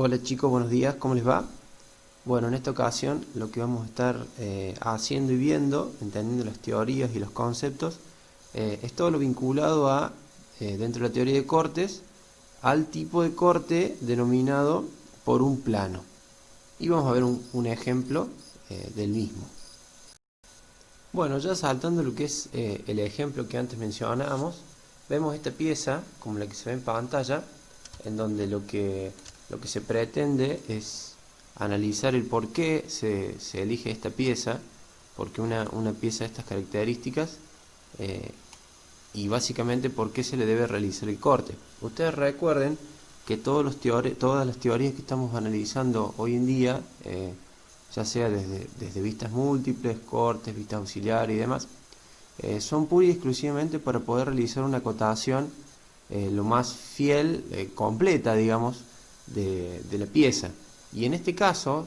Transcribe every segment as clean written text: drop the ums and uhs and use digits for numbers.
Hola chicos, buenos días, ¿cómo les va? Bueno, en esta ocasión lo que vamos a estar haciendo y viendo, entendiendo las teorías y los conceptos, es todo lo vinculado a, dentro de la teoría de cortes, al tipo de corte denominado por un plano. Y vamos a ver un ejemplo del mismo. Bueno, ya saltando lo que es el ejemplo que antes mencionábamos, vemos esta pieza, como la que se ve en pantalla, en donde lo que se pretende es analizar el por qué se elige esta pieza, porque una pieza de estas características, eh, y básicamente por qué se le debe realizar el corte. Ustedes recuerden que todas las teorías que estamos analizando hoy en día, ya sea desde vistas múltiples, cortes, vistas auxiliares y demás, son pura y exclusivamente para poder realizar una acotación lo más fiel, completa, digamos, de la pieza. Y en este caso,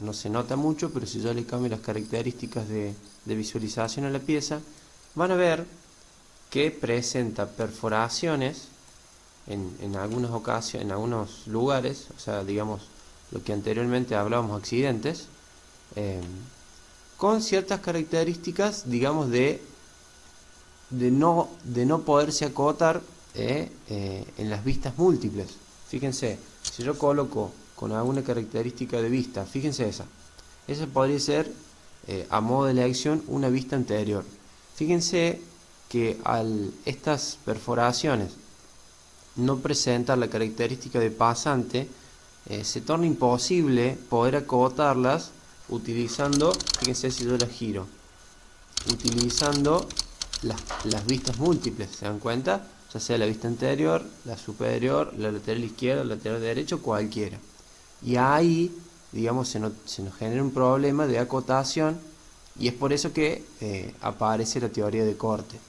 no se nota mucho, pero si yo le cambio las características de visualización a la pieza, van a ver que presenta perforaciones en algunas ocasiones, en algunos lugares, o sea, digamos, lo que anteriormente hablábamos, accidentes, eh, con ciertas características, digamos, de no poderse acotar en las vistas múltiples. Fíjense, si yo coloco con alguna característica de vista, fíjense esa podría ser a modo de elección una vista anterior. Fíjense que al estas perforaciones no presentar la característica de pasante, se torna imposible poder acotarlas utilizando, fíjense si yo las giro, utilizando las vistas múltiples, ¿se dan cuenta? Ya sea la vista anterior, la superior, la lateral izquierda, la lateral derecha, cualquiera. Y ahí, digamos, se nos genera un problema de acotación y es por eso que aparece la teoría de corte.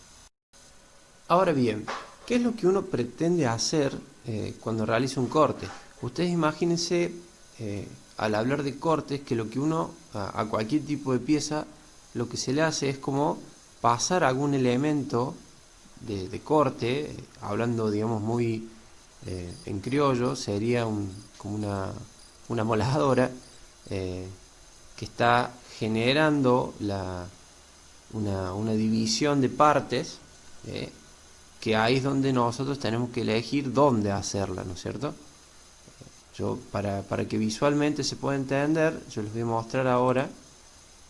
Ahora bien, ¿qué es lo que uno pretende hacer cuando realiza un corte? Ustedes imagínense, al hablar de cortes, que lo que uno, a cualquier tipo de pieza, lo que se le hace es como pasar algún elemento de corte, hablando, digamos, muy en criollo, sería como una moladora eh, que está generando una división de partes, eh, que ahí es donde nosotros tenemos que elegir dónde hacerla, ¿no es cierto? Para que visualmente se pueda entender, yo les voy a mostrar ahora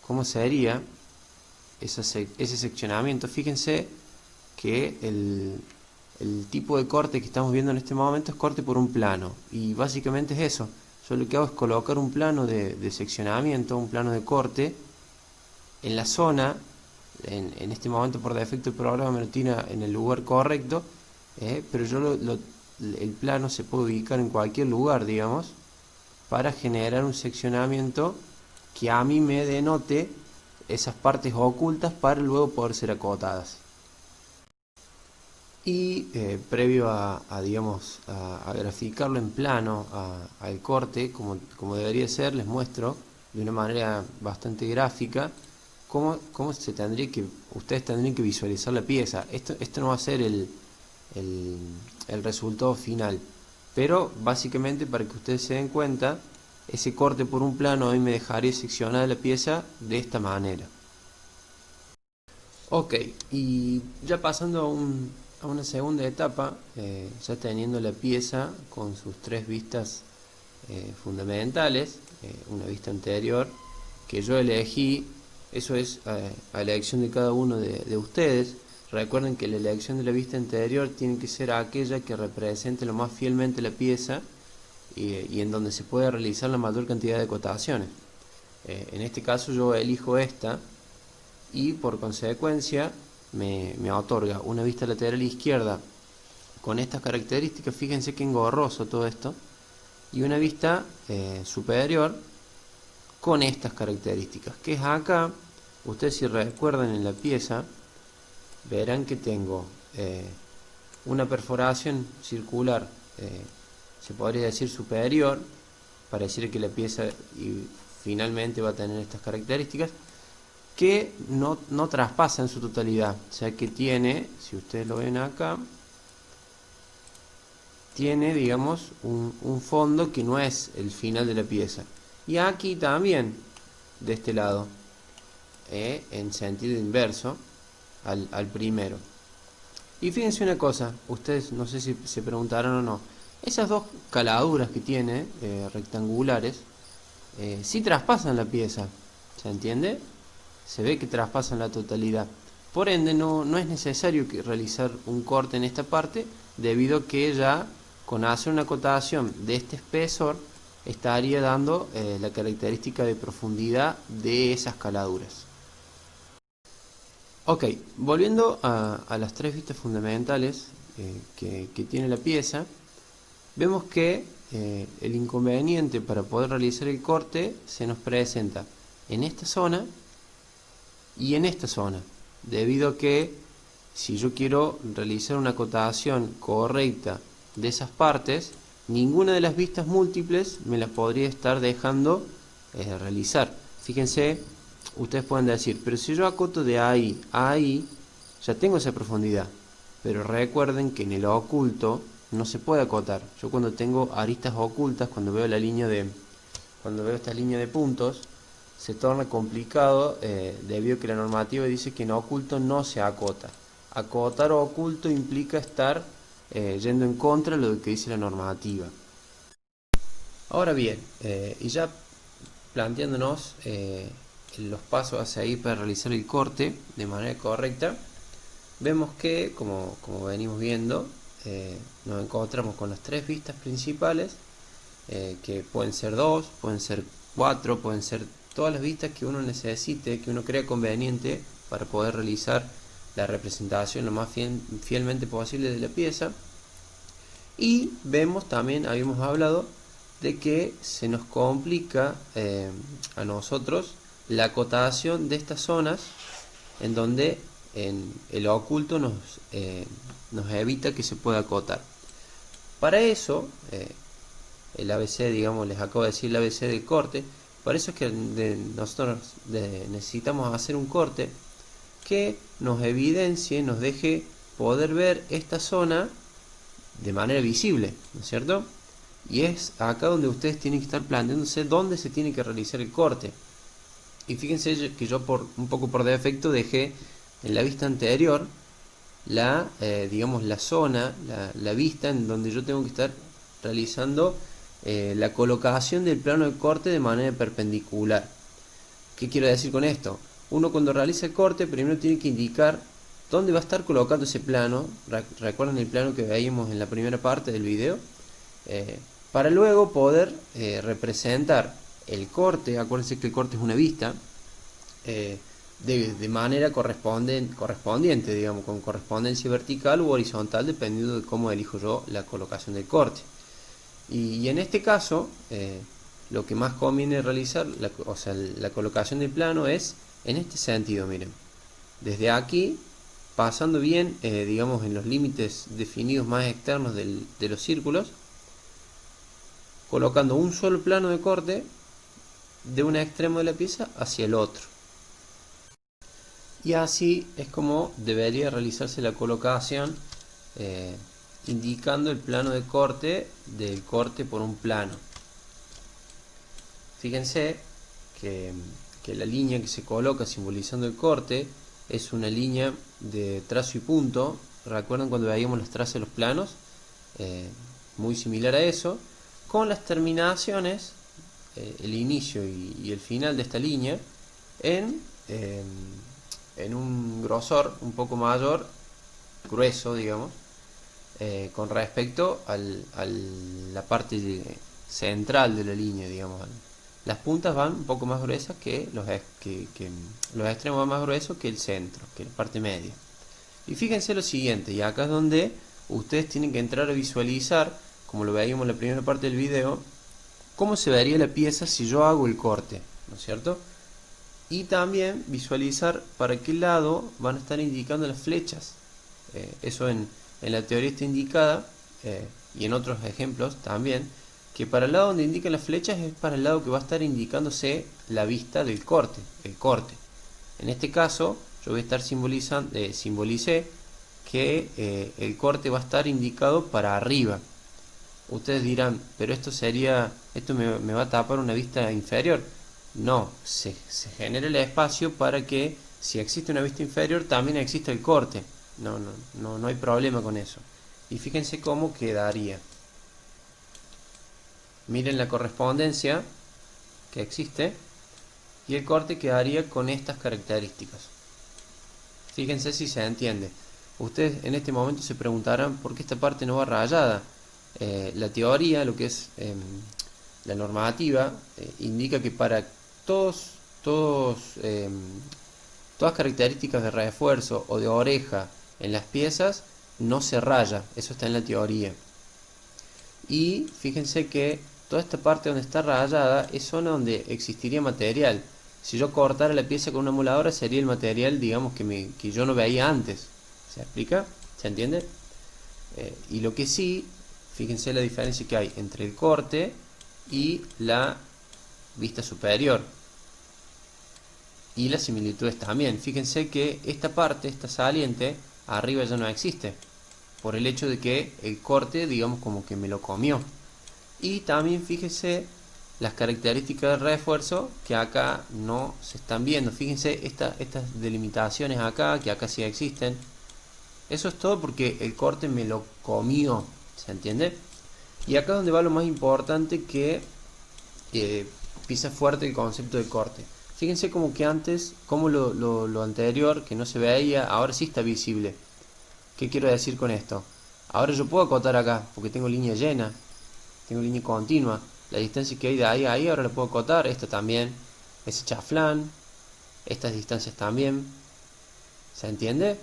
cómo sería ese seccionamiento. Fíjense que el tipo de corte que estamos viendo en este momento es corte por un plano, y básicamente es eso. Yo lo que hago es colocar un plano de seccionamiento, un plano de corte, en la zona. En este momento por defecto el programa me lo tiene en el lugar correcto, pero el plano se puede ubicar en cualquier lugar, digamos, para generar un seccionamiento que a mí me denote esas partes ocultas para luego poder ser acotadas. Y previo digamos, a graficarlo en plano, al corte, como debería ser, les muestro de una manera bastante gráfica cómo ustedes tendrían que visualizar la pieza. Esto no va a ser el resultado final, pero básicamente para que ustedes se den cuenta, ese corte por un plano a mí me dejaría seccionada la pieza de esta manera. Ok, y ya pasando a una segunda etapa, ya teniendo la pieza con sus tres vistas fundamentales, una vista anterior que yo elegí, eso es a elección de cada uno de ustedes. Recuerden que la elección de la vista anterior tiene que ser aquella que represente lo más fielmente la pieza y en donde se puede realizar la mayor cantidad de acotaciones. En este caso yo elijo esta y por consecuencia me otorga una vista lateral izquierda con estas características. Fíjense que engorroso todo esto, y una vista superior con estas características, que es acá. Ustedes, si recuerdan, en la pieza verán que tengo una perforación circular, se podría decir superior, para decir que la pieza finalmente va a tener estas características, que no traspasa en su totalidad, o sea que tiene, si ustedes lo ven acá, tiene, digamos, un fondo que no es el final de la pieza. Y aquí también, de este lado, en sentido inverso al primero. Y fíjense una cosa, ustedes no sé si se preguntaron o no, esas dos caladuras que tiene, rectangulares, sí traspasan la pieza, ¿se entiende? Se ve que traspasan la totalidad. Por ende no es necesario realizar un corte en esta parte, debido a que ya con hacer una acotación de este espesor estaría dando la característica de profundidad de esas caladuras. Ok, volviendo a las tres vistas fundamentales que tiene la pieza, vemos que el inconveniente para poder realizar el corte se nos presenta en esta zona y en esta zona, debido a que si yo quiero realizar una acotación correcta de esas partes, ninguna de las vistas múltiples me las podría estar dejando realizar. Fíjense, ustedes pueden decir, pero si yo acoto de ahí a ahí, ya tengo esa profundidad. Pero recuerden que en el oculto no se puede acotar. Yo cuando tengo aristas ocultas, cuando veo esta línea de puntos, se torna complicado debido a que la normativa dice que en oculto no se acota. Acotar oculto implica estar yendo en contra de lo que dice la normativa. Ahora bien, y ya planteándonos los pasos a seguir para realizar el corte de manera correcta, vemos que, como venimos viendo, nos encontramos con las tres vistas principales, que pueden ser 2, pueden ser 4, pueden ser todas las vistas que uno necesite, que uno crea conveniente para poder realizar la representación lo más fielmente posible de la pieza. Y vemos también, habíamos hablado de que se nos complica a nosotros la acotación de estas zonas en donde en el oculto nos evita que se pueda acotar. Para eso, el ABC, digamos, les acabo de decir el ABC del corte. Para eso es que nosotros necesitamos hacer un corte que nos evidencie, nos deje poder ver esta zona de manera visible, ¿no es cierto? Y es acá donde ustedes tienen que estar planteándose dónde se tiene que realizar el corte. Y fíjense que yo un poco por defecto dejé en la vista anterior digamos, la zona, la vista en donde yo tengo que estar realizando la colocación del plano de corte de manera perpendicular. ¿Qué quiero decir con esto? Uno cuando realiza el corte primero tiene que indicar dónde va a estar colocando ese plano. ¿Recuerdan el plano que veíamos en la primera parte del video? Para luego poder representar el corte. Acuérdense que el corte es una vista, de manera correspondiente, digamos, con correspondencia vertical u horizontal, dependiendo de cómo elijo yo la colocación del corte. Y en este caso, lo que más conviene realizar, la colocación del plano es en este sentido, miren. Desde aquí, pasando bien, digamos, en los límites definidos más externos de los círculos, colocando un solo plano de corte de un extremo de la pieza hacia el otro. Y así es como debería realizarse la colocación, indicando el plano de corte del corte por un plano. Fíjense que la línea que se coloca simbolizando el corte es una línea de trazo y punto. ¿Recuerdan cuando veíamos los trazos de los planos? Muy similar a eso, con las terminaciones, el inicio y el final de esta línea en un grosor un poco mayor, grueso, digamos, con respecto a la parte central de la línea, digamos. Las puntas van un poco más gruesas que los extremos van más gruesos que el centro, que la parte media. Y fíjense lo siguiente, y acá es donde ustedes tienen que entrar a visualizar, como lo veíamos en la primera parte del video, cómo se vería la pieza si yo hago el corte, ¿no es cierto? Y también visualizar para qué lado van a estar indicando las flechas. Eso en la teoría está indicada, y en otros ejemplos también, que para el lado donde indican las flechas es para el lado que va a estar indicándose la vista del corte, el corte. En este caso, yo voy a estar simbolicé que el corte va a estar indicado para arriba. Ustedes dirán, pero esto me va a tapar una vista inferior. No, se genera el espacio para que si existe una vista inferior también existe el corte. No hay problema con eso. Y fíjense cómo quedaría. Miren la correspondencia que existe y el corte quedaría con estas características. Fíjense si se entiende. Ustedes en este momento se preguntarán por qué esta parte no va rayada. La teoría, lo que es la normativa, indica que para todas características de refuerzo o de oreja en las piezas no se raya. Eso está en la teoría. Y fíjense que toda esta parte donde está rayada es zona donde existiría material. Si yo cortara la pieza con una moladora sería el material, digamos, que yo no veía antes. ¿Se explica? ¿Se entiende? Y lo que sí, fíjense la diferencia que hay entre el corte y la vista superior. Y las similitudes también. Fíjense que esta parte, esta saliente, arriba ya no existe. Por el hecho de que el corte, digamos, como que me lo comió. Y también fíjense las características de refuerzo que acá no se están viendo. Fíjense estas delimitaciones acá, que acá sí existen. Eso es todo porque el corte me lo comió. ¿Se entiende? Y acá es donde va lo más importante, que pisa fuerte el concepto de corte. Fíjense como que antes, como lo anterior, que no se veía, ahora sí está visible. ¿Qué quiero decir con esto? Ahora yo puedo acotar acá, porque tengo línea llena, tengo línea continua. La distancia que hay de ahí a ahí ahora la puedo acotar. Esta también, ese chaflán, estas distancias también. ¿Se entiende?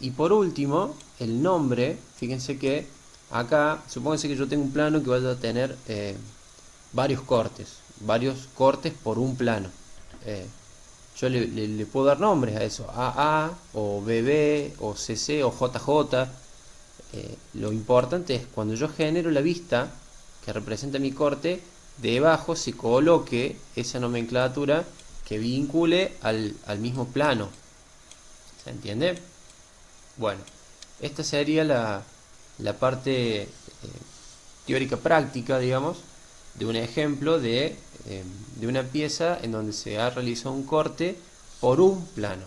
Y por último, el nombre. Fíjense que acá, supónganse que yo tengo un plano que vaya a tener varios cortes por un plano. Yo le puedo dar nombres a eso, AA o BB o CC o JJ. Lo importante es cuando yo genero la vista que representa mi corte, debajo se coloque esa nomenclatura que vincule al mismo plano. ¿Se entiende? Bueno, esta sería la parte teórica práctica, digamos, de un ejemplo de una pieza en donde se ha realizado un corte por un plano.